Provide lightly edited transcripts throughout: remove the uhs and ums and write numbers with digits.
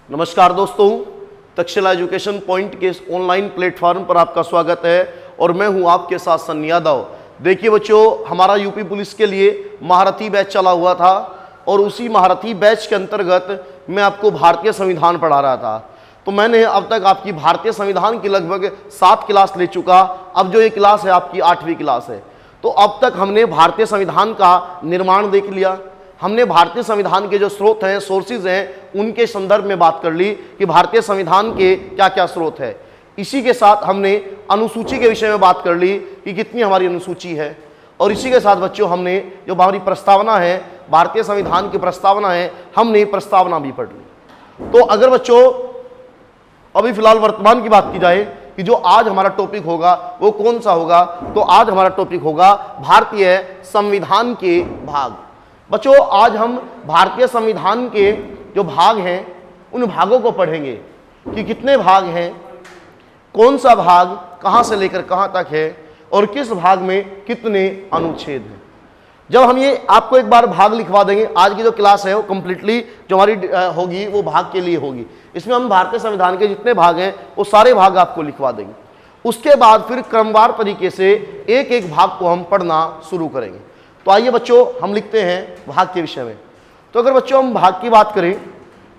नमस्कार दोस्तों, Takshashila education point के इस ऑनलाइन प्लेटफॉर्म पर आपका स्वागत है और मैं हूं आपके साथ सन्नी यादव। देखिए बच्चों, हमारा यूपी पुलिस के लिए महारथी बैच चला हुआ था और उसी महारथी बैच के अंतर्गत मैं आपको भारतीय संविधान पढ़ा रहा था। तो मैंने अब तक आपकी भारतीय संविधान की लगभग 7 क्लास ले चुका। अब जो ये क्लास है आपकी 8वीं क्लास है। तो अब तक हमने भारतीय संविधान का निर्माण देख लिया, हमने भारतीय संविधान के जो स्रोत हैं, सोर्सेज हैं, उनके संदर्भ में बात कर ली कि भारतीय संविधान के क्या क्या स्रोत है। इसी के साथ हमने अनुसूची के विषय में बात कर ली कि कितनी हमारी अनुसूची है। और इसी के साथ बच्चों हमने जो हमारी प्रस्तावना है, भारतीय संविधान की प्रस्तावना है, हमने प्रस्तावना भी पढ़ ली। तो अगर बच्चों अभी फिलहाल वर्तमान की बात की जाए कि जो आज हमारा टॉपिक होगा वो कौन सा होगा, तो आज हमारा टॉपिक होगा भारतीय संविधान के भाग। बच्चों आज हम भारतीय संविधान के जो भाग हैं उन भागों को पढ़ेंगे कि कितने भाग हैं, कौन सा भाग कहां से लेकर कहां तक है और किस भाग में कितने अनुच्छेद हैं। जब हम ये आपको एक बार भाग लिखवा देंगे, आज की जो क्लास है वो कंप्लीटली जो हमारी होगी वो भाग के लिए होगी। इसमें हम भारतीय संविधान के जितने भाग हैं वो सारे भाग आपको लिखवा देंगे। उसके बाद फिर क्रमवार तरीके से एक एक भाग को हम पढ़ना शुरू करेंगे। तो आइए बच्चों हम लिखते हैं भाग के विषय में। तो अगर बच्चों हम भाग की बात करें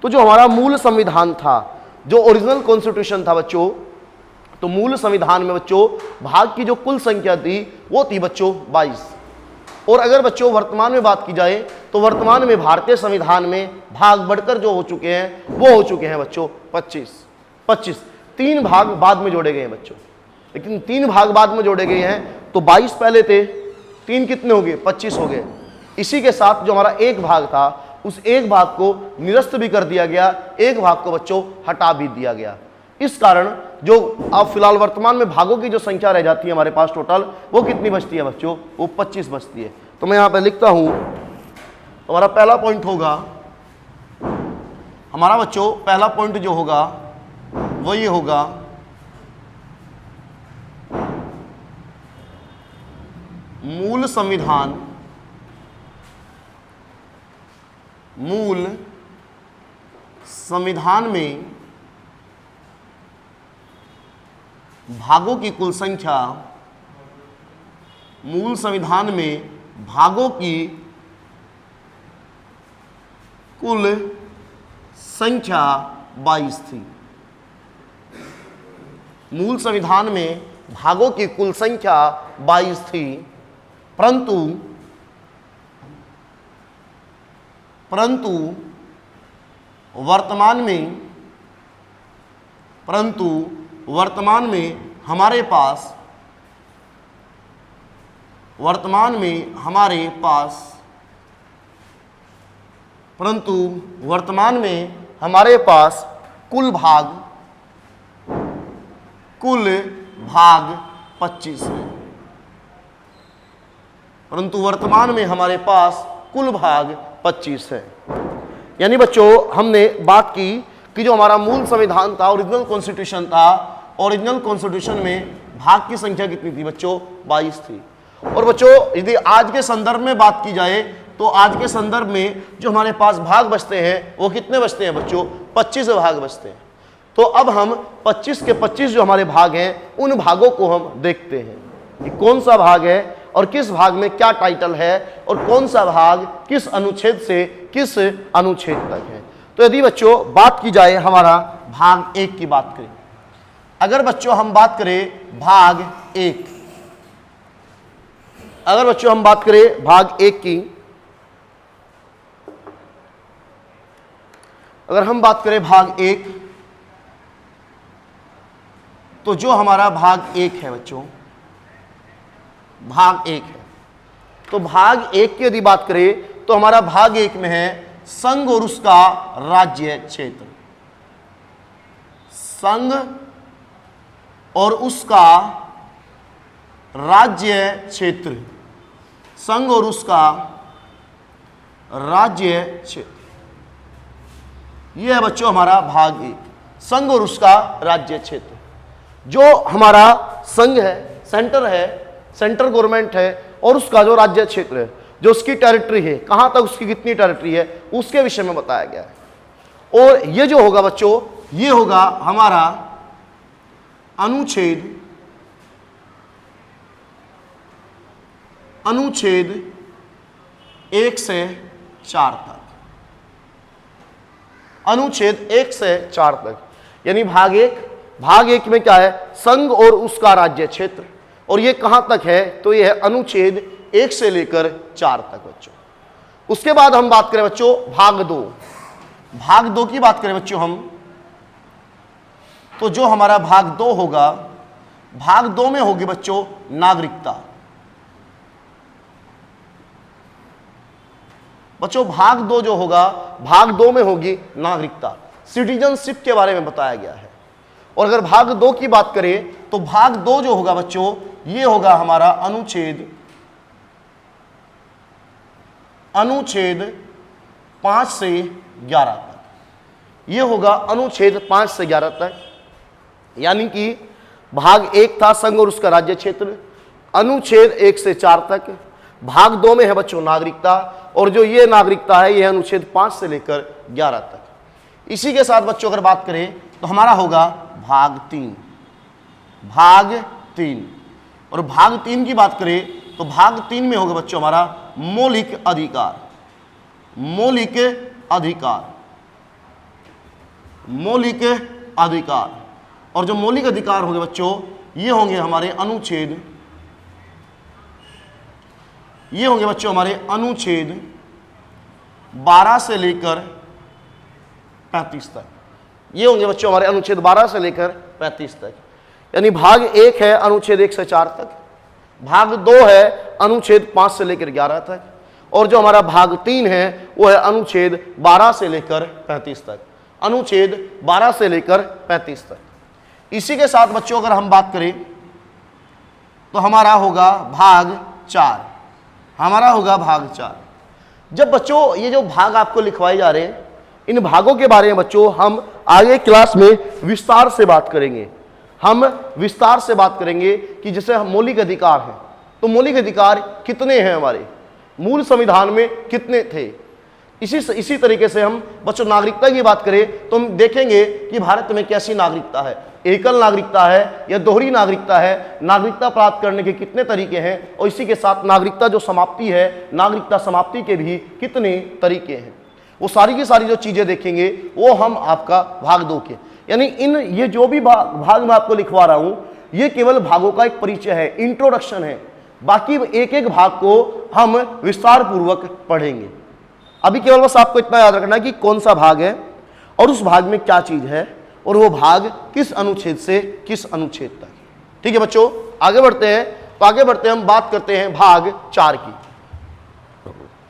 तो जो हमारा मूल संविधान था, जो ओरिजिनल कॉन्स्टिट्यूशन था बच्चों, तो मूल संविधान में बच्चों भाग की जो कुल संख्या थी वो थी बच्चों 22। और अगर बच्चों वर्तमान में बात की जाए तो वर्तमान में भारतीय संविधान में भाग बढ़कर जो हो चुके हैं वो हो चुके हैं बच्चों 25। 3 भाग बाद में जोड़े गए हैं बच्चों, लेकिन 3 भाग बाद में जोड़े गए हैं। तो 22 पहले थे, 3 कितने हो गए, 25 हो गए। इसी के साथ जो हमारा एक भाग था उस एक भाग को निरस्त भी कर दिया गया, एक भाग को बच्चों हटा भी दिया गया। इस कारण जो अब फिलहाल वर्तमान में भागों की जो संख्या रह जाती है हमारे पास टोटल, वो कितनी बचती है बच्चों, वो 25 बचती है। तो मैं यहां पे लिखता हूं, हमारा पहला पॉइंट होगा, हमारा बच्चों पहला पॉइंट जो होगा वो ये होगा, मूल संविधान, मूल संविधान में भागों की कुल संख्या, मूल संविधान में भागों की कुल संख्या 22 थी। मूल संविधान में भागों की कुल संख्या 22 थी, परंतु वर्तमान में हमारे पास कुल भाग 25 है। परंतु वर्तमान में हमारे पास कुल भाग 25 है। यानी बच्चों हमने बात की कि जो हमारा मूल संविधान था, ओरिजिनल कॉन्स्टिट्यूशन था, ओरिजिनल कॉन्स्टिट्यूशन में भाग की संख्या कितनी थी बच्चों, 22 थी। और बच्चों यदि आज के संदर्भ में बात की जाए तो आज के संदर्भ में जो हमारे पास भाग बचते हैं वो कितने बचते हैं बच्चों, 25 भाग बचते हैं। तो अब हम 25 के 25 जो हमारे भाग हैं उन भागों को हम देखते हैं कि कौन सा भाग है और किस भाग में क्या टाइटल है और कौन सा भाग किस अनुच्छेद से किस अनुच्छेद तक है। तो यदि बच्चों बात की जाए हमारा भाग 1 की बात करें, अगर बच्चों हम बात करें भाग 1, अगर बच्चों हम बात करें भाग 1 की, अगर हम बात करें भाग 1, तो जो हमारा भाग 1 है बच्चों, भाग 1 है, तो भाग 1 की यदि बात करें तो हमारा भाग 1 में है संघ और उसका राज्य क्षेत्र। संघ और उसका राज्य क्षेत्र, संघ और उसका राज्य क्षेत्र, यह है बच्चों हमारा भाग 1, संघ और उसका राज्य क्षेत्र। जो हमारा संघ है, सेंटर है, सेंट्रल गवर्नमेंट है, और उसका जो राज्य क्षेत्र है, जो उसकी टेरिटरी है, कहां तक उसकी कितनी टेरिटरी है, उसके विषय में बताया गया है। और ये जो होगा बच्चों, ये होगा हमारा अनुच्छेद 1 से 4 तक, अनुच्छेद 1 से 4 तक, यानी भाग एक में क्या है, संघ और उसका राज्य क्षेत्र, और ये कहां तक है, तो ये है अनुच्छेद 1 से लेकर 4 तक बच्चों। उसके बाद हम बात करें बच्चों भाग 2, भाग 2 की बात करें बच्चों हम, तो जो हमारा भाग 2 होगा, भाग 2 में होगी बच्चों नागरिकता। बच्चों भाग 2 जो होगा, भाग 2 में होगी नागरिकता, सिटीजनशिप के बारे में बताया गया है। और अगर भाग 2 की बात करें तो भाग 2 जो होगा बच्चों, ये होगा हमारा अनुच्छेद 5 से 11 तक, ये होगा अनुच्छेद 5 से 11 तक, यानी कि भाग 1 था संघ और उसका राज्य क्षेत्र, अनुच्छेद 1 से 4 तक। भाग 2 में है बच्चों नागरिकता, और जो ये नागरिकता है ये अनुच्छेद 5 से लेकर 11 तक। इसी के साथ बच्चों अगर बात करें तो हमारा होगा भाग 3, भाग 3, और भाग 3 की बात करें तो भाग 3 में होगा बच्चों हमारा मौलिक अधिकार, मौलिक अधिकार, मौलिक अधिकार। और जो मौलिक अधिकार होंगे बच्चों, ये होंगे हमारे अनुच्छेद, ये होंगे बच्चों हमारे अनुच्छेद 12 से लेकर 35 तक, ये होंगे बच्चों हमारे अनुच्छेद 12 से लेकर 35 तक। यानी भाग 1 है अनुच्छेद 1 से 4 तक, भाग 2 है अनुच्छेद 5 से लेकर 11 तक, और जो हमारा भाग 3 है वो है अनुच्छेद 12 से लेकर 35 तक, अनुच्छेद 12 से लेकर 35 तक। इसी के साथ बच्चों अगर हम बात करें तो हमारा होगा भाग 4, हमारा होगा भाग 4। जब बच्चों ये जो भाग आपको लिखवाए जा रहे हैं, इन भागों के बारे में बच्चों हम आगे क्लास में विस्तार से बात करेंगे। हम विस्तार से बात करेंगे कि जैसे हम मौलिक अधिकार हैं, तो मौलिक अधिकार कितने हैं, हमारे मूल संविधान में कितने थे। इसी तरीके से हम बच्चों नागरिकता की बात करें तो हम देखेंगे कि भारत में कैसी नागरिकता है, एकल नागरिकता है या दोहरी नागरिकता है, नागरिकता प्राप्त करने के कितने तरीके हैं, और इसी के साथ नागरिकता जो समाप्ति है, नागरिकता समाप्ति के भी कितने तरीके हैं। वो सारी की सारी जो चीजें देखेंगे वो हम आपका भाग 2 के, यानी ये जो भी भाग मैं आपको लिखवा रहा हूं, ये केवल भागों का एक परिचय है, इंट्रोडक्शन है। बाकी एक एक भाग को हम विस्तार पूर्वक पढ़ेंगे। अभी केवल बस आपको इतना याद रखना है कि कौन सा भाग है और उस भाग में क्या चीज है, और वो भाग किस अनुच्छेद से किस अनुच्छेद तक। ठीक है बच्चों, आगे बढ़ते हैं। तो आगे बढ़ते हैं, हम बात करते हैं भाग 4 की।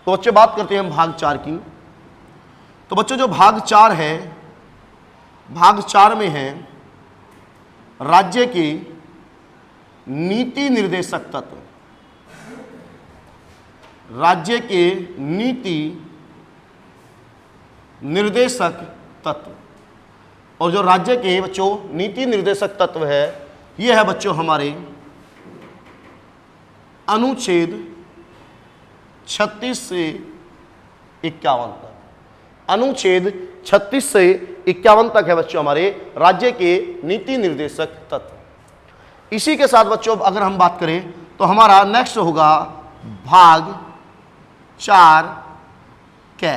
तो बच्चों बात करते हैं हम भाग 4 की। तो बच्चों जो भाग 4 है, भाग 4 में है राज्य के नीति निर्देशक तत्व, राज्य के नीति निर्देशक तत्व। और जो राज्य के बच्चों नीति निर्देशक तत्व है, ये है बच्चों हमारे अनुच्छेद 36 से 51 तक, अनुच्छेद 36 से 51 तक है बच्चों हमारे राज्य के नीति निर्देशक तत्व। इसी के साथ बच्चों अगर हम बात करें तो हमारा नेक्स्ट होगा भाग 4 कै।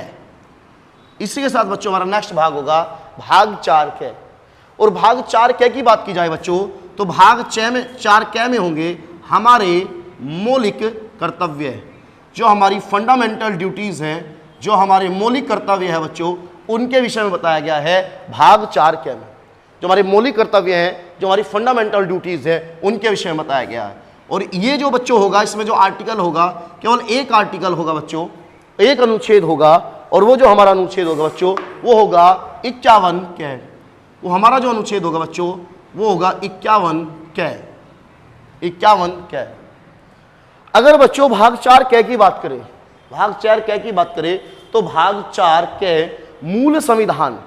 इसी के साथ बच्चों हमारा नेक्स्ट भाग होगा भाग 4 कै। और भाग 4 कै की बात की जाए बच्चों तो भाग 4 कै में होंगे हमारे मौलिक कर्तव्य, जो हमारी फंडामेंटल ड्यूटीज हैं, जो हमारे मौलिक कर्तव्य है बच्चों, उनके विषय में बताया गया है भाग 4 कै में। जो हमारे मौलिक कर्तव्य हैं, जो हमारी फंडामेंटल ड्यूटीज है, उनके विषय में बताया गया है। और ये जो बच्चों होगा, इसमें जो आर्टिकल होगा, केवल एक आर्टिकल होगा बच्चों, एक अनुच्छेद होगा, और वो जो हमारा अनुच्छेद होगा बच्चों वो होगा 51 कै। वो हमारा जो अनुच्छेद होगा बच्चों वो होगा 51 कै, 51 कै। अगर बच्चों भाग 4 कै की बात करें, भाग 4 कै की बात करें तो भाग 4 कै मूल संविधान,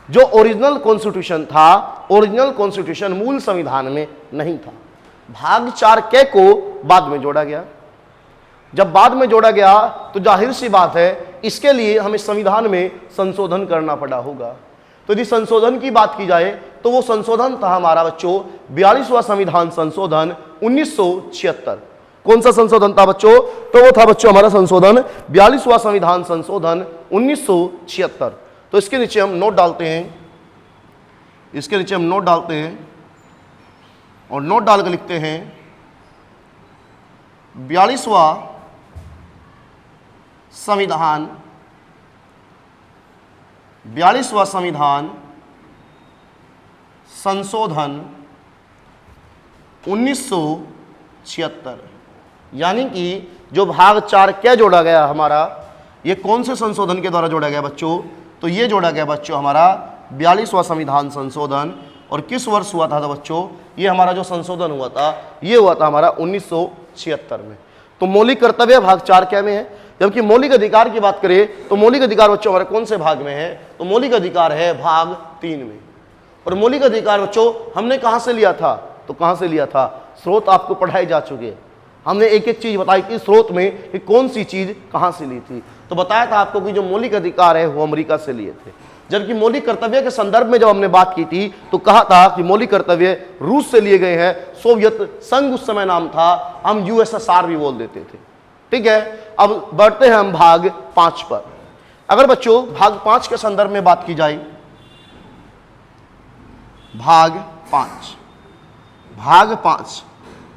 जो ओरिजिनल कॉन्स्टिट्यूशन था, ओरिजिनल कॉन्स्टिट्यूशन मूल संविधान में नहीं था। भाग 4 कै को बाद में जोड़ा गया। जब बाद में जोड़ा गया तो जाहिर सी बात है इसके लिए हमें संविधान में संशोधन करना पड़ा होगा। तो यदि संशोधन की बात की जाए तो वो संशोधन था हमारा बच्चों 42वां संविधान संशोधन 1976। कौन सा संशोधन था बच्चों? तो वो था बच्चों हमारा संशोधन 42वां संविधान संशोधन 1976। तो इसके नीचे हम नोट डालते हैं, इसके नीचे हम नोट डालते हैं और नोट डाल के लिखते हैं 42वां संविधान, 42वां संविधान संशोधन 1976। यानी कि जो भाग 4 क्या जोड़ा गया हमारा, ये कौन से संशोधन के द्वारा जोड़ा गया बच्चों? तो ये जोड़ा गया बच्चों हमारा 42वां संविधान संशोधन। और किस वर्ष हुआ था बच्चों? ये हमारा जो संशोधन हुआ था ये हुआ था हमारा 1976 में। तो मौलिक कर्तव्य भाग 4 क्या में है? जबकि मौलिक अधिकार की बात करें तो मौलिक अधिकार बच्चों हमारे कौन से भाग में है? तो मौलिक अधिकार है भाग 3 में। और मौलिक अधिकार बच्चों हमने कहां से लिया था? तो कहां से लिया था? स्रोत आपको पढ़ाए जा चुके हैं, हमने एक एक चीज बताई थी स्रोत में कि कौन सी चीज कहां से ली थी। तो बताया था आपको कि जो मौलिक अधिकार है वो अमेरिका से लिए थे। जबकि मौलिक कर्तव्य के संदर्भ में जब हमने बात की थी तो कहा था कि मौलिक कर्तव्य रूस से लिए गए हैं, सोवियत संघ उस समय नाम था, हम यूएसएसआर भी बोल देते थे। ठीक है, अब बढ़ते हैं हम भाग 5 पर। अगर बच्चों भाग 5 के संदर्भ में बात की जाए, भाग 5, भाग 5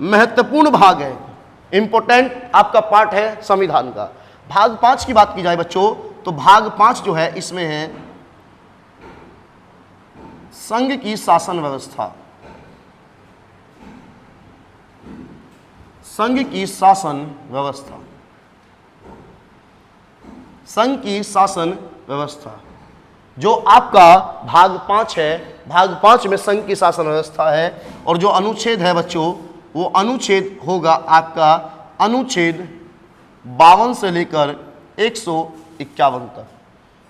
महत्वपूर्ण भाग है, इंपॉर्टेंट आपका पार्ट है संविधान का। भाग 5 की बात की जाए बच्चों तो भाग 5 जो है इसमें है संघ की शासन व्यवस्था, संघ की शासन व्यवस्था, संघ की शासन व्यवस्था जो आपका भाग 5 है। भाग 5 में संघ की शासन व्यवस्था है और जो अनुच्छेद है बच्चों वो अनुच्छेद होगा आपका अनुच्छेद 52 से लेकर 151 तक,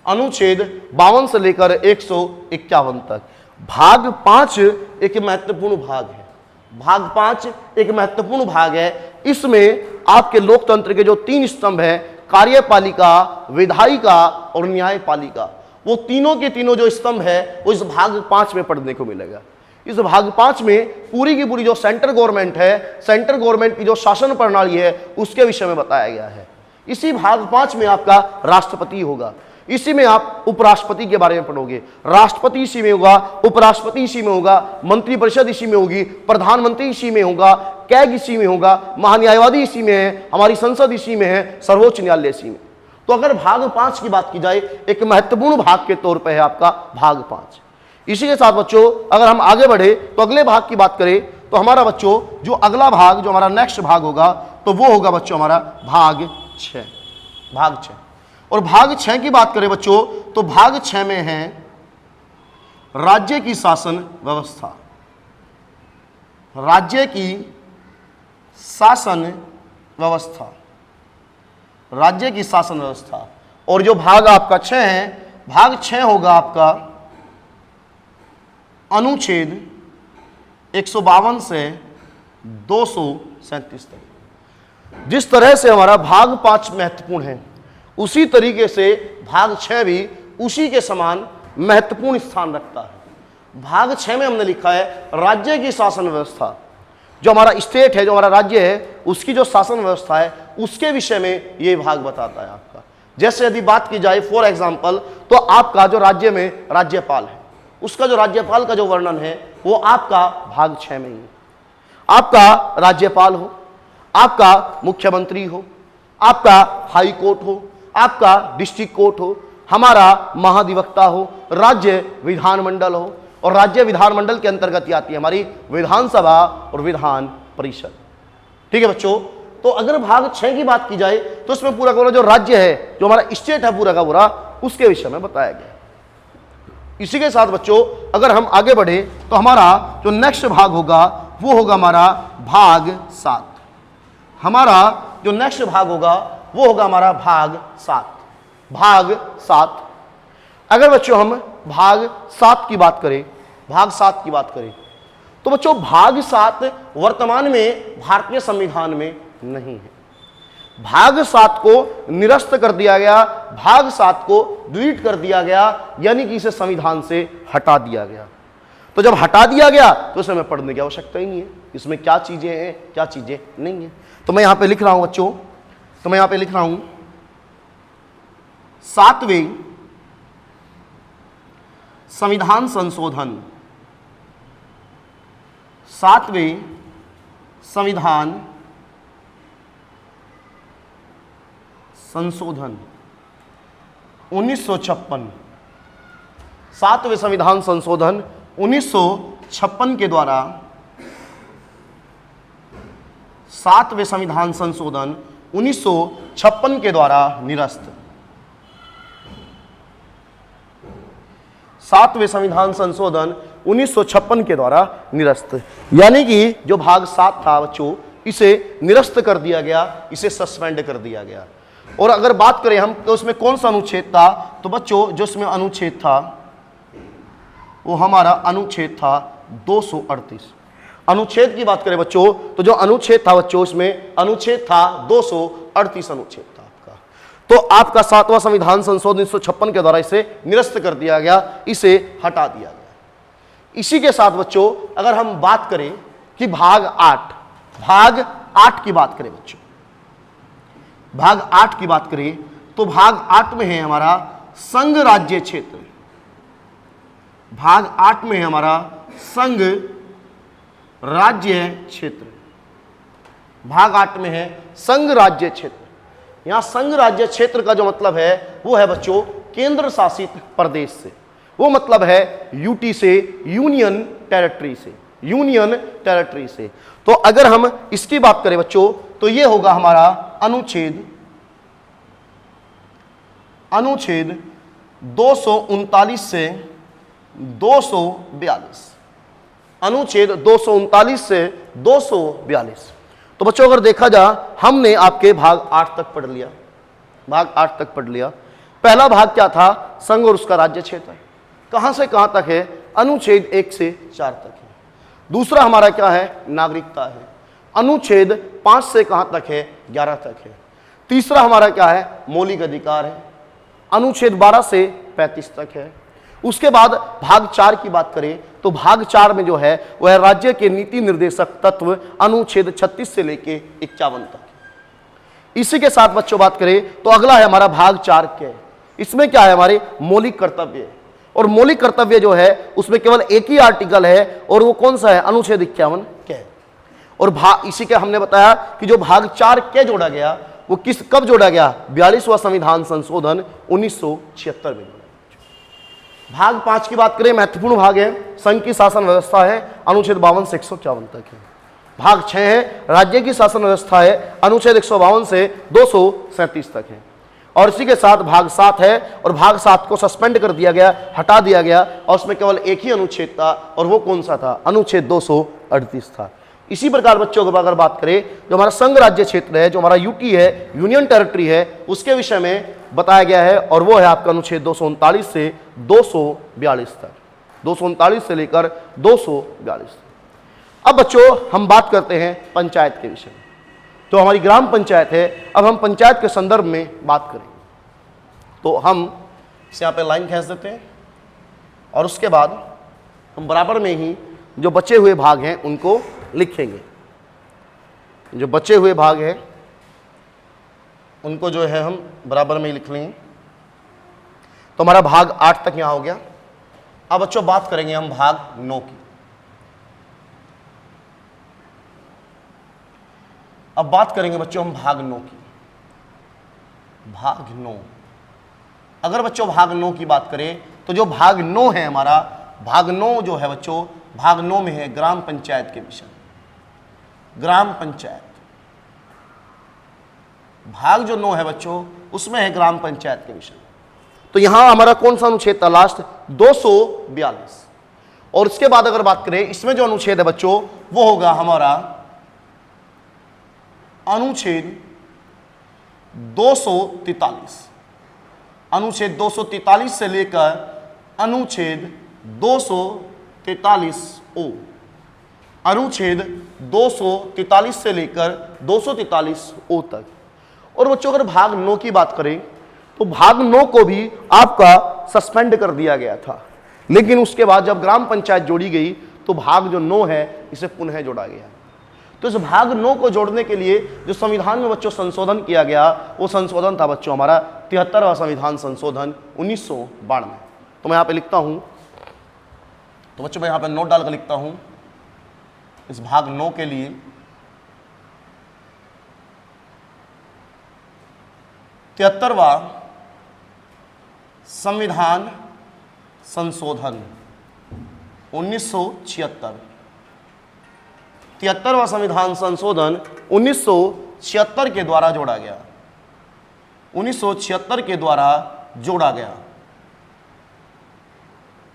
अनुच्छेद 52 से लेकर 151 तक। भाग 5 एक महत्वपूर्ण भाग है, भाग 5 एक महत्वपूर्ण भाग है। इसमें आपके लोकतंत्र के जो 3 स्तंभ हैं, कार्यपालिका, विधायिका और न्यायपालिका, वो तीनों के तीनों जो स्तंभ है वो इस भाग 5 में पढ़ने को मिलेगा। इस भाग 5 में पूरी की पूरी जो सेंट्रल गवर्नमेंट है, सेंट्रल गवर्नमेंट की जो शासन प्रणाली है उसके विषय में बताया गया है। इसी भाग 5 में आपका राष्ट्रपति होगा, इसी में आप उपराष्ट्रपति के बारे में पढ़ोगे, राष्ट्रपति इसी में होगा, उपराष्ट्रपति इसी में होगा, मंत्रिपरिषद इसी में होगी, प्रधानमंत्री इसी में होगा, कैग इसी में होगा, महान्यायवादी इसी में है, हमारी संसद इसी में है, सर्वोच्च न्यायालय इसी में। तो अगर भाग 5 की बात की जाए एक महत्वपूर्ण भाग के तौर पर है आपका भाग 5। इसी के साथ बच्चों अगर हम आगे बढ़े तो अगले भाग की बात करें तो हमारा बच्चों जो अगला भाग जो हमारा नेक्स्ट भाग होगा तो वो होगा बच्चों हमारा भाग 6, भाग 6। और भाग 6 की बात करें बच्चों तो भाग 6 में है राज्य की शासन व्यवस्था, राज्य की शासन व्यवस्था, राज्य की शासन व्यवस्था। और जो भाग आपका 6 है, भाग 6 होगा आपका अनुच्छेद 152 से 237 तक। जिस तरह से हमारा भाग 5 महत्वपूर्ण है उसी तरीके से भाग 6 भी उसी के समान महत्वपूर्ण स्थान रखता है। भाग 6 में हमने लिखा है राज्य की शासन व्यवस्था, जो हमारा स्टेट है, जो हमारा राज्य है, उसकी जो शासन व्यवस्था है उसके विषय में ये भाग बताता है आपका। जैसे यदि बात की जाए फॉर एग्जांपल तो आपका जो राज्य में राज्यपाल है उसका जो राज्यपाल का जो वर्णन है वो आपका भाग 6 में ही है। आपका राज्यपाल हो, आपका मुख्यमंत्री हो, आपका हाई कोर्ट हो, आपका डिस्ट्रिक्ट कोर्ट हो, हमारा महाधिवक्ता हो, राज्य विधानमंडल हो, और राज्य विधानमंडल के अंतर्गत ही आती है हमारी विधानसभा और विधान परिषद। ठीक है बच्चों, तो अगर भाग 6 की बात की जाए तो उसमें पूरा पूरा जो राज्य है, जो हमारा स्टेट है पूरा का पूरा, उसके विषय में बताया गया। इसी के साथ बच्चों अगर हम आगे बढ़े तो हमारा जो नेक्स्ट भाग होगा वो होगा हमारा भाग 7। हमारा जो नेक्स्ट भाग होगा वो होगा हमारा भाग 7, भाग 7। अगर बच्चों हम भाग 7 की बात करें, भाग 7 की बात करें तो बच्चों भाग 7 वर्तमान में भारतीय संविधान में नहीं है। भाग 7 को निरस्त कर दिया गया, भाग 7 को डिलीट कर दिया गया, यानी कि इसे संविधान से हटा दिया गया। तो जब हटा दिया गया तो इसे हमें पढ़ने की आवश्यकता ही नहीं है, इसमें क्या चीजें हैं क्या चीजें नहीं है। तो मैं यहां पे लिख रहा हूं बच्चों, तो मैं यहां पे लिख रहा हूं 7वें संविधान संशोधन, 7वें संविधान संशोधन 1956, 7वें संविधान संशोधन 1956 के द्वारा, 7वें संविधान संशोधन 1956 के द्वारा निरस्त, 7वें संविधान संशोधन 1956 के द्वारा निरस्त, यानी कि जो भाग 7 था बच्चों, इसे निरस्त कर दिया गया, इसे सस्पेंड कर दिया गया। और अगर बात करें हम तो उसमें कौन सा अनुच्छेद था, तो बच्चों जो इसमें अनुच्छेद था वो हमारा अनुच्छेद था 238। अनुच्छेद की बात करें बच्चों तो जो अनुच्छेद था बच्चों, इसमें अनुच्छेद था 238 अनुच्छेद था आपका। तो आपका 7वां संविधान संशोधन 1956 के द्वारा इसे निरस्त कर दिया गया, इसे हटा दिया गया। इसी के साथ बच्चों अगर हम बात करें कि भाग 8 की बात करें बच्चों, भाग 8 की बात करें तो भाग 8 में है हमारा संघ राज्य क्षेत्र, भाग 8 में है हमारा संघ राज्य क्षेत्र, भाग 8 में है संघ राज्य क्षेत्र। यहां संघ राज्य क्षेत्र का जो मतलब है वो है बच्चों केंद्र शासित प्रदेश से, वो मतलब है यूटी से, यूनियन टेरिटरी से, यूनियन टेरिटरी से। तो अगर हम इसकी बात करें बच्चों तो ये होगा हमारा अनुच्छेद 239 से 242, अनुच्छेद 239 से 242। तो बच्चों अगर देखा जा, हमने आपके भाग 8 तक पढ़ लिया, भाग 8 तक पढ़ लिया। पहला भाग क्या था, संघ और उसका राज्य क्षेत्र, कहां से कहां तक है, अनुच्छेद 1 से 4 तक है। दूसरा हमारा क्या है, नागरिकता है, अनुच्छेद 5 से कहां तक है, 11 तक है। तीसरा हमारा क्या है, मौलिक अधिकार है, अनुच्छेद 12 से 35 तक है। उसके बाद भाग 4 की बात करें तो भाग 4 में जो है वह राज्य के नीति निर्देशक तत्व, अनुच्छेद 36 से लेके 51 तक। इसी के साथ बच्चों बात करें तो अगला है हमारा भाग 4 के, इसमें क्या है, हमारे मौलिक कर्तव्य। और मौलिक कर्तव्य जो है उसमें केवल एक ही आर्टिकल है और वो कौन सा है, अनुच्छेद 51 के। और इसी के हमने बताया कि जो भाग 4 के जोड़ा गया वो कब जोड़ा गया, 42वां संविधान संशोधन 1976 में। भाग 5 की बात करें, महत्वपूर्ण भाग है, संघ की शासन व्यवस्था है, अनुच्छेद 52 से 151 तक है। भाग 6 है, राज्य की शासन व्यवस्था है, अनुच्छेद 152 से 237 तक है। और इसी के साथ भाग 7 है, और भाग 7 को सस्पेंड कर दिया गया, हटा दिया गया, और उसमें केवल एक ही अनुच्छेद था, और वो कौन सा था, अनुच्छेद 238 था। इसी प्रकार बच्चों को अगर बात करें, जो हमारा संघ राज्य क्षेत्र है, जो हमारा यूटी है, यूनियन टेरिटरी है, उसके विषय में बताया गया है, और वो है आपका अनुच्छेद 239 से 242 तक, 239 से लेकर 242। अब बच्चों हम बात करते हैं पंचायत के विषय में। तो हमारी ग्राम पंचायत है, अब हम पंचायत के संदर्भ में बात करें तो हम इसे यहाँ पे लाइन खींच देते हैं, और उसके बाद हम बराबर में ही जो बचे हुए भाग हैं उनको लिखेंगे। जो बचे हुए भाग हैं उनको जो है हम बराबर में ही लिख लेंगे। तो हमारा भाग 8 तक यहां हो गया। अब बच्चों बात करेंगे हम भाग 9 की। अब बात करेंगे बच्चों हम भाग 9 की। भाग 9, अगर बच्चों भाग 9 की बात करें तो जो भाग 9 है हमारा, भाग 9 जो है बच्चों, भाग 9 में है ग्राम पंचायत के विषय। ग्राम पंचायत भाग जो 9 है बच्चों, उसमें है ग्राम पंचायत के विषय। तो यहां हमारा कौन सा अनुच्छेद था लास्ट, 242। और इसके बाद अगर बात करें इसमें जो अनुच्छेद है बच्चों, वो होगा हमारा अनुच्छेद 243। अनुच्छेद 243 से लेकर अनुच्छेद 243 ओ, अनुच्छेद 243 से लेकर 243 ओ तक। और बच्चों अगर भाग 9 की बात करें तो भाग 9 को भी आपका सस्पेंड कर दिया गया था, लेकिन उसके बाद जब ग्राम पंचायत जोड़ी गई तो भाग जो 9 है इसे पुनः जोड़ा गया। तो इस भाग 9 को जोड़ने के लिए जो संविधान में बच्चों संशोधन किया गया वो संशोधन था बच्चों हमारा 73वां संविधान संशोधन 1992। तो मैं यहां पे लिखता हूं, तो बच्चों मैं यहां पे नोट डालकर लिखता हूं इस भाग 9 के लिए 73वां संविधान संशोधन 1976। 73वां संविधान संशोधन 1976 के द्वारा जोड़ा गया। 1976 के द्वारा जोड़ा गया।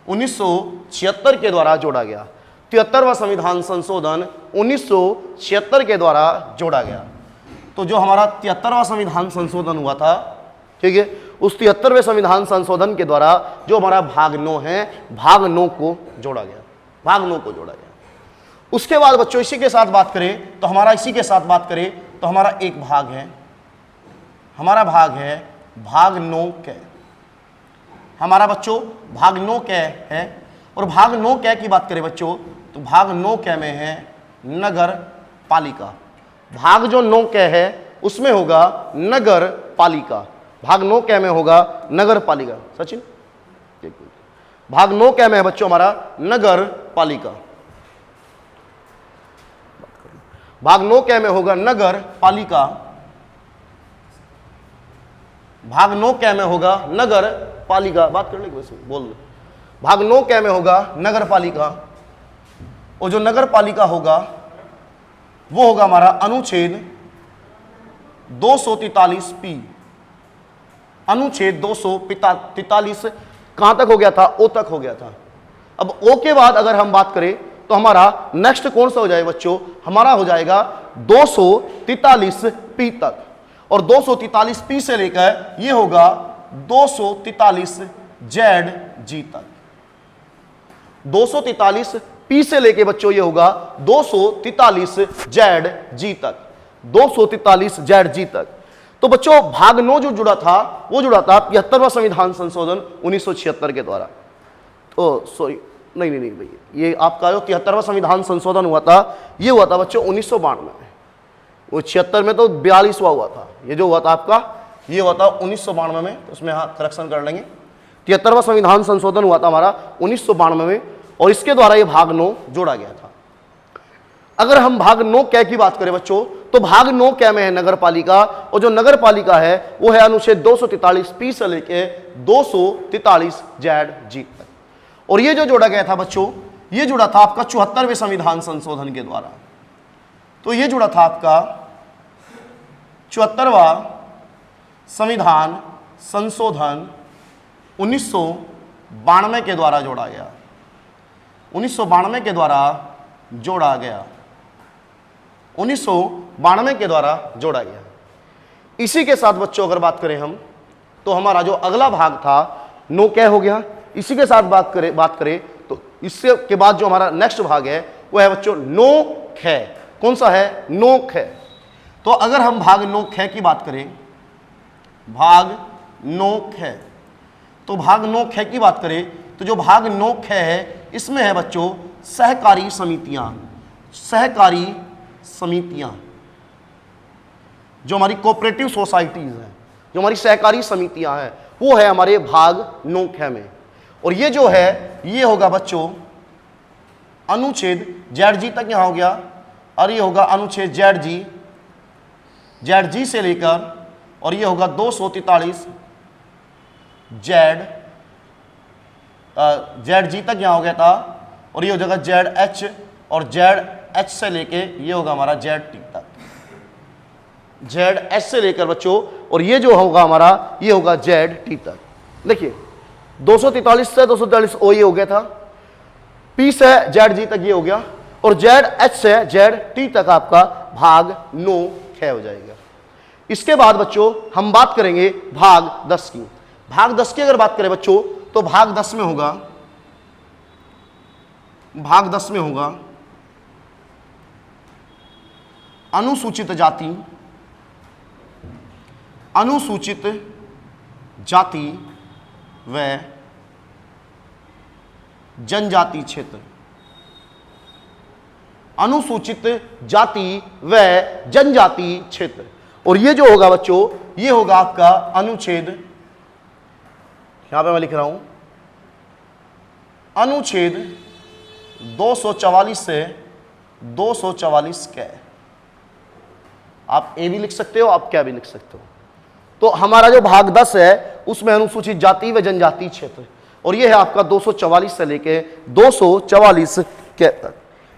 1976 के द्वारा जोड़ा गया। 73वां संविधान संशोधन 1976 के द्वारा जोड़ा गया। तो जो हमारा 73वां संविधान संशोधन हुआ था, ठीक है, उस 73वें संविधान संशोधन के द्वारा जो हमारा भाग 9 है, भाग 9 को जोड़ा गया। भाग 9 को जोड़ा गया। उसके बाद बच्चों इसी के साथ बात करें तो हमारा इसी के साथ बात करें तो हमारा एक भाग है, हमारा भाग है भाग 9 क। हमारा बच्चों भाग 9 क है, और भाग 9 क की बात करें बच्चों तो भाग 9 क में है नगर पालिका। भाग जो 9 क है उसमें होगा नगर पालिका। भाग 9 क में होगा नगर पालिका। सचिन, भाग 9 क में है बच्चों हमारा नगर पालिका। भाग 9 क में होगा नगर पालिका। भाग 9 क में होगा नगर पालिका। बात करने की वजह बोल, भाग 9 क में होगा नगर पालिका, और जो नगर पालिका होगा वो होगा हमारा अनुच्छेद 243 P। अनुच्छेद 243 कहां तक हो गया था? ओ तक हो गया था। अब ओ के बाद अगर हम बात करें तो हमारा नेक्स्ट कौन सा हो जाएगा बच्चों? हमारा हो जाएगा 243 P तक, और 243 P से लेकर ये होगा 243 ZG तक। 243 P से लेके बच्चों ये होगा 243 ZG तक। 243 ZG तक। तो बच्चों भाग 9 जो जुड़ा था वो जुड़ा था 73वां संविधान संशोधन 1976 के द्वारा। तो सॉरी, नहीं भैया, ये आपका जो 73वां संविधान संशोधन हुआ था ये हुआ था बच्चों 1992 में। वो 76 में तो 42वां हुआ था। ये जो हुआ था आपका ये हुआ था 1992 में, तो उसमें हाँ करेक्शन कर लेंगे। 73वां संविधान संशोधन हुआ था हमारा 1992 में, और इसके द्वारा ये भाग 9 जोड़ा गया था। अगर हम भाग 9 क की बात करें बच्चों तो भाग 9 क में है नगर पालिका, और जो नगर पालिका है वो है अनुच्छेद 243 P से लेके 243 ZG तक। और ये जो जोड़ा गया था बच्चों ये जुड़ा था आपका 74वें संविधान संशोधन के द्वारा। तो ये जुड़ा था आपका 74वां संविधान संशोधन 1992 के द्वारा जोड़ा गया। 1992 के द्वारा जोड़ा गया। 1992 के द्वारा जोड़ा गया। इसी के साथ बच्चों अगर बात करें हम तो हमारा जो अगला भाग था 9 क हो गया। इसी के साथ बात करें तो इससे के बाद जो हमारा नेक्स्ट भाग है वो है बच्चों 9 ख। कौन सा है? 9 ख। तो अगर हम भाग 9 ख की बात करें, भाग 9 ख, तो भाग 9 ख की बात करें तो जो भाग 9 ख है इसमें है बच्चों सहकारी समितियां। सहकारी समितियां जो हमारी कोऑपरेटिव सोसाइटीज हैं, जो हमारी सहकारी समितियां हैं, वो है हमारे भाग 9 ख में। और ये जो है ये होगा बच्चों अनुच्छेद ZG तक यहां हो गया, और ये होगा अनुच्छेद ZG से लेकर, और ये होगा 243 ZG तक यहां हो गया था, और ये हो जाएगा ZH, और ZH से लेके ये होगा हमारा ZT तक। ZH से लेकर बच्चों, और ये जो होगा हमारा ये होगा ZT तक। देखिए 243 से 243 ओ ये हो गया था, P से ZG तक ये हो गया, और ZH से ZT तक आपका भाग 9 ख हो जाएगा। इसके बाद बच्चों हम बात करेंगे भाग 10 की। भाग 10 की अगर बात करें बच्चों तो भाग 10 में होगा, भाग 10 में होगा अनुसूचित जाति अनुसूचित जाति व जनजाति क्षेत्र, अनुसूचित जाति व जनजाति क्षेत्र। और ये जो होगा बच्चों, ये होगा आपका अनुच्छेद, यहां पे मैं लिख रहा हूं अनुच्छेद 244 से 244 कै। आप ए भी लिख सकते हो, आप क्या भी लिख सकते हो। तो हमारा जो भाग 10 है उसमें अनुसूचित जाति व जनजाति क्षेत्र, और ये है आपका 244 से लेके 244 कै तक।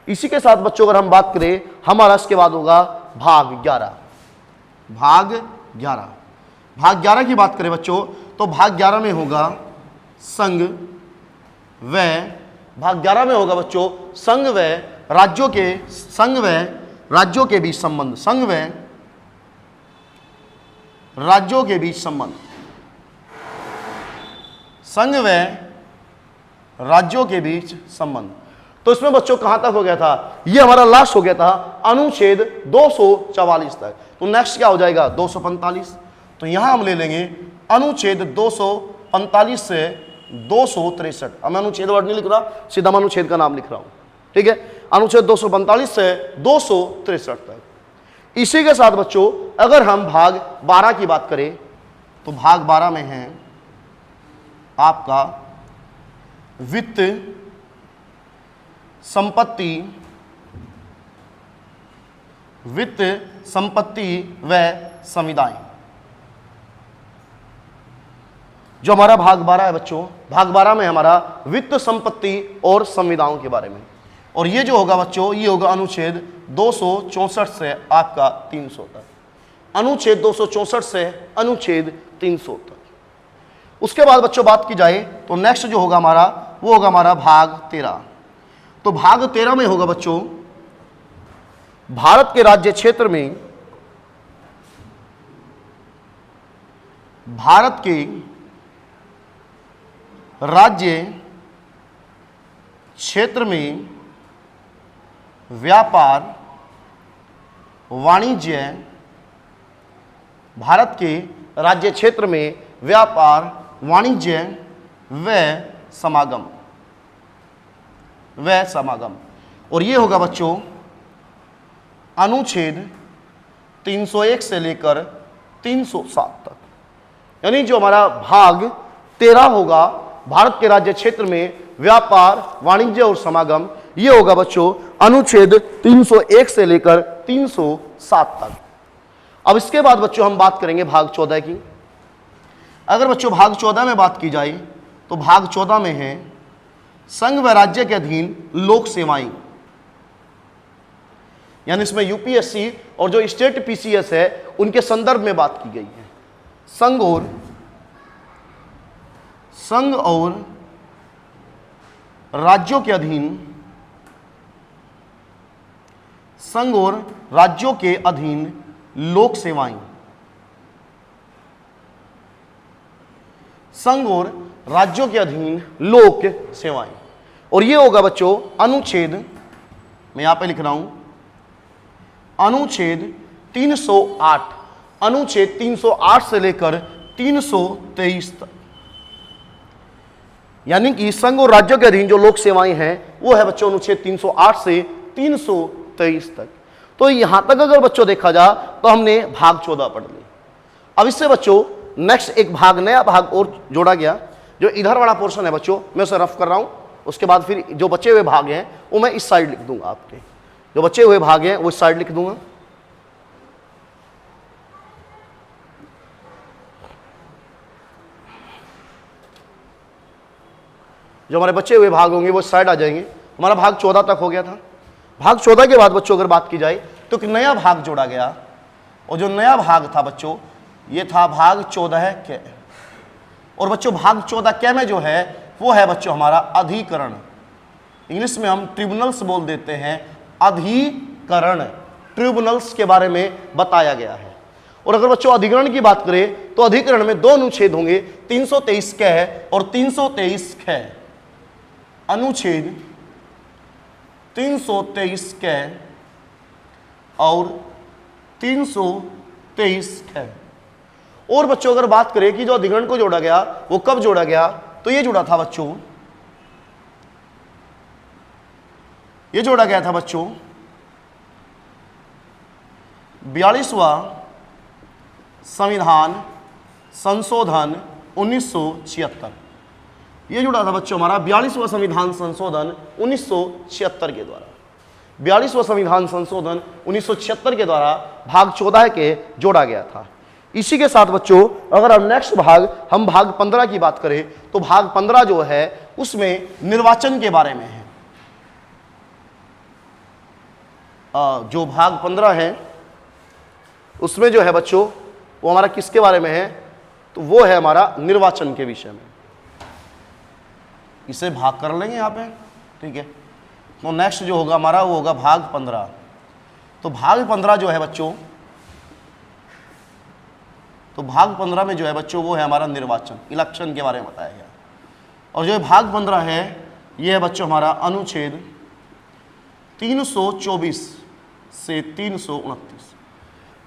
इसी के साथ बच्चों अगर हम बात करें, हमारा इसके बाद होगा भाग 11। भाग 11, भाग 11 की बात करें बच्चों, तो भाग 11 में होगा संघ व, भाग 11 में होगा बच्चों संघ व राज्यों के, संघ व राज्यों के बीच संबंध, संघ व राज्यों के बीच संबंध, संघ व राज्यों के बीच संबंध। तो इसमें बच्चों कहां तक हो गया था, ये हमारा लास्ट हो गया था अनुच्छेद 244 तक। तो नेक्स्ट क्या हो जाएगा 245। तो यहां हम ले लेंगे अनुच्छेद 245 से 263। अब मैं अनुच्छेद वर्ड नहीं लिख रहा, सीधा मैं अनुच्छेद का नाम लिख रहा हूं, ठीक है। अनुच्छेद 245 से 263 तक। इसी के साथ बच्चों अगर हम भाग 12 की बात करें, तो भाग 12 में है आपका वित्त, संपत्ति, वित्त, संपत्ति व संविदाएं। जो हमारा भाग 12 है बच्चों, भाग 12 में हमारा वित्त, संपत्ति और संविदाओं के बारे में। और ये जो होगा बच्चों, ये होगा अनुच्छेद 264 से आपका 300 तक, अनुच्छेद 264 से अनुच्छेद 300 तक। उसके बाद बच्चों बात की जाए तो नेक्स्ट जो होगा हमारा, वो होगा हमारा भाग 13। तो भाग 13 में होगा बच्चों भारत के राज्य क्षेत्र में, भारत के राज्य क्षेत्र में व्यापार, वाणिज्य, भारत के राज्य क्षेत्र में व्यापार, वाणिज्य व समागम, व समागम। और ये होगा बच्चों अनुच्छेद 301 से लेकर 307 तक। यानी जो हमारा भाग 13 होगा भारत के राज्य क्षेत्र में व्यापार, वाणिज्य और समागम, ये होगा बच्चों अनुच्छेद 301 से लेकर 307 तक। अब इसके बाद बच्चों हम बात करेंगे भाग 14 की। अगर बच्चों भाग 14 में बात की जाए, तो भाग 14 में है संघ व राज्य के अधीन लोक सेवाएं। यानी इसमें यूपीएससी और जो स्टेट पीसीएस है उनके संदर्भ में बात की गई है। संघ और राज्यों के अधीन, संघ और राज्यों के अधीन लोक सेवाएं, संघ और राज्यों के अधीन लोक सेवाएं। और ये होगा बच्चों अनुच्छेद, मैं यहां पे लिख रहा हूं अनुच्छेद 308, अनुच्छेद 308 से लेकर 323 तक। यानी कि संघ और राज्यों के अधीन जो लोक सेवाएं हैं वो है बच्चों अनुच्छेद 308 से 323 तक। तो यहां तक अगर बच्चों देखा जा तो हमने भाग 14 पढ़ ली। अब इससे बच्चों नेक्स्ट एक भाग, नया भाग और जोड़ा गया। जो इधर वाला पोर्शन है बच्चों मैं उसे रफ कर रहा हूं, उसके बाद फिर जो बचे हुए भाग हैं वो मैं इस साइड लिख दूंगा। आपके जो बचे हुए भाग हैं वो इस साइड लिख दूंगा। जो हमारे बचे हुए भाग होंगे वो इस साइड आ जाएंगे। हमारा भाग 14 तक हो गया था। भाग 14 के बाद बच्चों अगर बात की जाए तो एक नया भाग जोड़ा गया, और जो नया भाग था बच्चों ये था भाग 14 के। और बच्चों भाग 14 के में जो है वो है बच्चों हमारा अधिकरण। इंग्लिश में हम ट्रिब्यूनल्स बोल देते हैं, अधिकरण, ट्रिब्यूनल्स के बारे में बताया गया है। और अगर बच्चों अधिकरण की बात करें तो अधिकरण में दो अनुच्छेद होंगे, 323 कै और 323 कै। अनुच्छेद 323 कै और 323 कै। और बच्चों अगर बात करें कि जो अधिकरण को जोड़ा गया वो कब जोड़ा गया, तो ये जुड़ा था बच्चों, ये जोड़ा गया था बच्चों 42वां संविधान संशोधन 1976। ये जुड़ा था बच्चों हमारा 42वां संविधान संशोधन 1976 के द्वारा। 42वां संविधान संशोधन 1976 के द्वारा भाग 14 के जोड़ा गया था। इसी के साथ बच्चों अगर हम नेक्स्ट हम भाग 15 की बात करें तो भाग 15 जो है उसमें निर्वाचन के बारे में है। जो भाग 15 है उसमें जो है बच्चों वो हमारा किसके बारे में है, तो वो है हमारा निर्वाचन के विषय में। इसे भाग कर लेंगे यहाँ पे, ठीक है। तो नेक्स्ट जो होगा हमारा वो होगा भाग 15। तो भाग 15 जो है बच्चों, तो भाग 15 में जो है बच्चों वो है हमारा निर्वाचन, इलेक्शन के बारे में बताया गया। और जो भाग 15 है ये है बच्चों हमारा अनुच्छेद 324 से 329,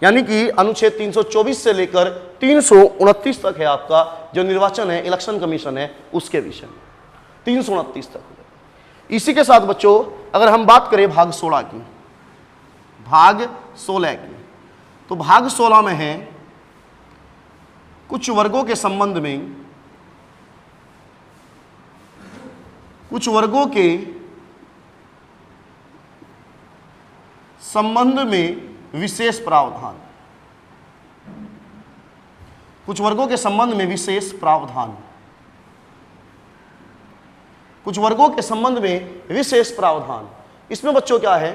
यानी कि अनुच्छेद 324 से लेकर 329 तक है आपका जो निर्वाचन है, इलेक्शन कमीशन है, उसके विषय में 329 तक। इसी के साथ बच्चों अगर हम बात करें भाग 16 की, भाग 16 की, तो भाग 16 में है कुछ वर्गों के संबंध में, कुछ वर्गों के संबंध में विशेष प्रावधान, कुछ वर्गों के संबंध में विशेष प्रावधान, कुछ वर्गों के संबंध में विशेष प्रावधान। इसमें बच्चों क्या है,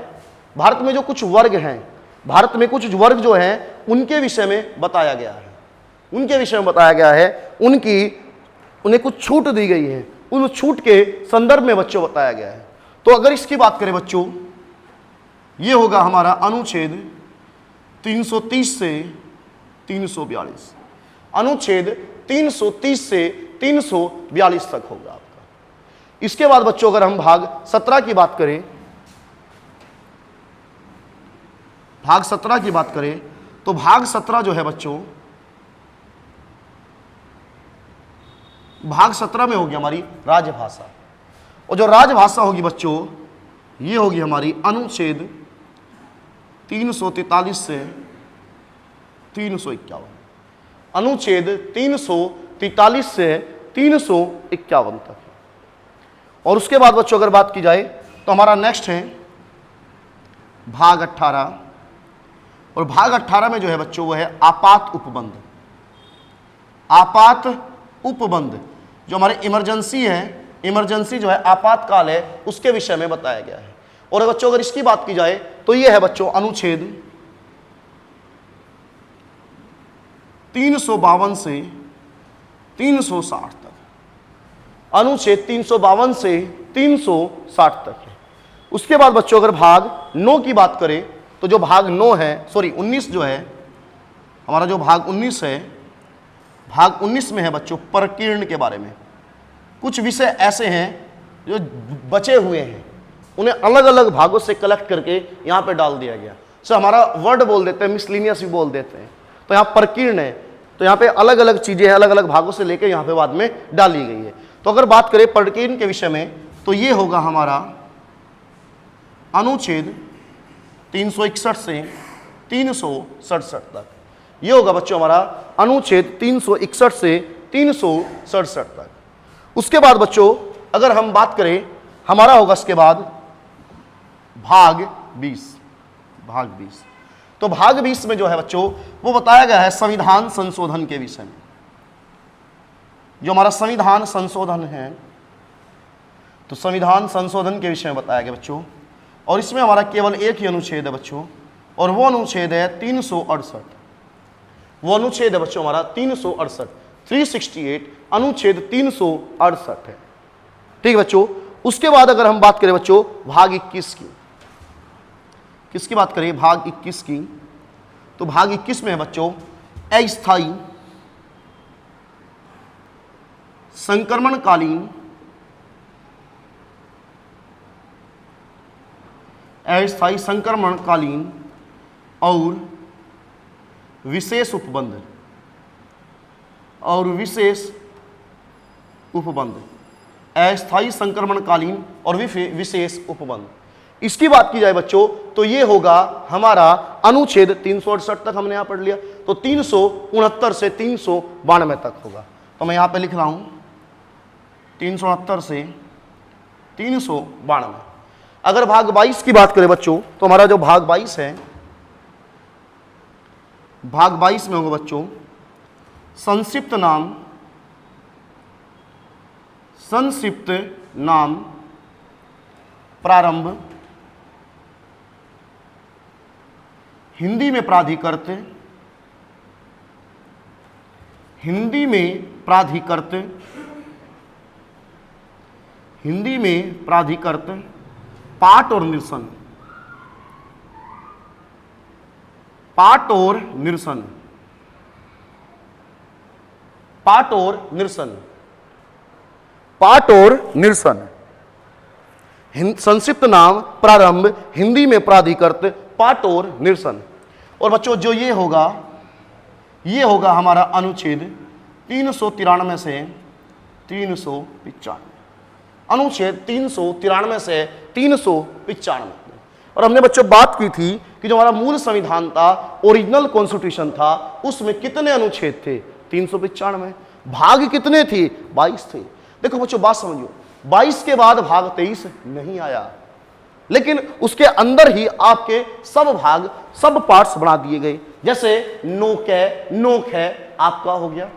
भारत में जो कुछ वर्ग हैं, भारत में कुछ वर्ग जो हैं उनके विषय में बताया गया है, उनके विषय में बताया गया है, उन्हें कुछ छूट दी गई है, उन छूट के संदर्भ में बच्चों बताया गया है। तो अगर इसकी बात करें बच्चों, ये होगा हमारा अनुच्छेद 330 से 342, अनुच्छेद 330 से 342 तक होगा आपका। इसके बाद बच्चों अगर हम भाग 17 की बात करें, भाग 17 की बात करें तो भाग 17 जो है बच्चों, भाग 17 में होगी हमारी राजभाषा। और जो राजभाषा होगी बच्चों ये होगी हमारी अनुच्छेद 343 से 351, अनुच्छेद 343 से 351 तक। और उसके बाद बच्चों अगर बात की जाए तो हमारा नेक्स्ट है भाग 18। और भाग 18 में जो है बच्चों वो है आपात उपबंध। आपात उपबंध जो हमारे इमरजेंसी है, इमरजेंसी जो है आपातकाल है, उसके विषय में बताया गया है। और बच्चों अगर इसकी बात की जाए तो ये है बच्चों अनुच्छेद 352 से 360 तक, अनुच्छेद 352 से 360 तक है। उसके बाद बच्चों अगर भाग 9 की बात करें तो जो भाग 9 है, सॉरी 19 जो है हमारा, जो भाग 19 है, भाग 19 में है बच्चों प्रकीर्ण के बारे में। कुछ विषय ऐसे हैं जो बचे हुए हैं, उन्हें अलग अलग भागों से कलेक्ट करके यहाँ पे डाल दिया गया। सो हमारा वर्ड बोल देते हैं, मिसलिनियस भी बोल देते हैं। तो यहाँ प्रकीर्ण है, तो यहाँ पे अलग अलग चीजें अलग अलग भागों से लेकर यहाँ पे बाद में डाली गई है। तो अगर बात करें प्रकीर्ण के विषय में तो ये होगा हमारा अनुच्छेद 361 से 367 तक। ये होगा बच्चों हमारा अनुच्छेद 361 से 367 तक। उसके बाद बच्चों अगर हम बात करें हमारा होगा इसके बाद भाग 20। भाग 20, तो भाग 20 में जो है बच्चों वो बताया गया है संविधान संशोधन के विषय में। जो हमारा संविधान संशोधन है तो संविधान संशोधन के विषय में बताया गया बच्चों। और इसमें हमारा केवल एक ही अनुच्छेद है बच्चों, और वो अनुच्छेद है 368। वो अनुच्छेद है बच्चों हमारा 368, 368 अनुच्छेद 368 है, ठीक है बच्चों। उसके बाद अगर हम बात करें बच्चों भाग 21 की, किसकी बात करें, भाग 21 की, तो भाग 21 में है बच्चों अस्थायी संक्रमणकालीन, अस्थायी संक्रमणकालीन और विशेष उपबंध, और विशेष उपबंध, अस्थायी संक्रमणकालीन और विशेष उपबंध। इसकी बात की जाए बच्चों तो ये होगा हमारा अनुच्छेद 368 तक हमने यहां पढ़ लिया, तो 369 से 392 तक होगा। तो मैं यहां पे लिख रहा हूं 369 से 392। अगर भाग 22 की बात करें बच्चों तो हमारा जो भाग 22 है, भाग 22 में होगा बच्चों संक्षिप्त नाम प्रारंभ, हिंदी में प्राधिकृत, हिंदी में प्राधिकृत पाठ और निरसन, पाठ और निरसन, पाठ और निरसन, पाठ और निरसन, संक्षिप्त नाम प्रारंभ, हिंदी में प्राधिकृत पाठ और निरसन। और बच्चों जो ये होगा हमारा अनुच्छेद 393 से 395, अनुच्छेद 393 से 395। और हमने बच्चों बात की थी कि जो हमारा मूल संविधान था, ओरिजिनल कॉन्स्टिट्यूशन था, उसमें कितने अनुच्छेद थे? 395। भाग कितने थे? 22 थे। देखो बच्चों बात समझियो, 22 के बाद भाग 23 नहीं आया, लेकिन उसके अंदर ही आपके सब भाग, सब पार्ट्स बना दिए गए। जैसे 9 कै आपका हो गया,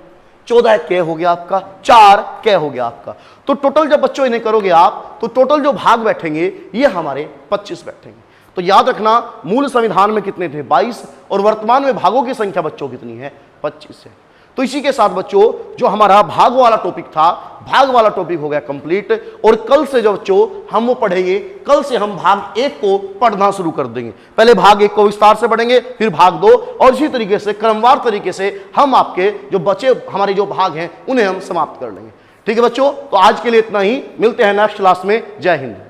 14 कै हो गया आपका, 4 कै हो गया आपका। तो टोटल जब बच्चों इन्हें करोगे आप तो टोटल जो भाग बैठेंगे ये हमारे 25 बैठेंगे। तो याद रखना मूल संविधान में कितने थे? 22, और वर्तमान में भागों की संख्या बच्चों कितनी है? 25 है। तो इसी के साथ बच्चों जो हमारा भाग वाला टॉपिक था, भाग वाला टॉपिक हो गया कंप्लीट। और कल से जो बच्चों हम वो पढ़ेंगे, कल से हम भाग 1 को पढ़ना शुरू कर देंगे। पहले भाग 1 को विस्तार से पढ़ेंगे, फिर भाग 2, और इसी तरीके से क्रमवार तरीके से हम आपके जो बचे हमारे जो भाग हैं उन्हें हम समाप्त कर लेंगे। ठीक है बच्चों, तो आज के लिए इतना ही, मिलते हैं नेक्स्ट क्लास में। जय हिंद।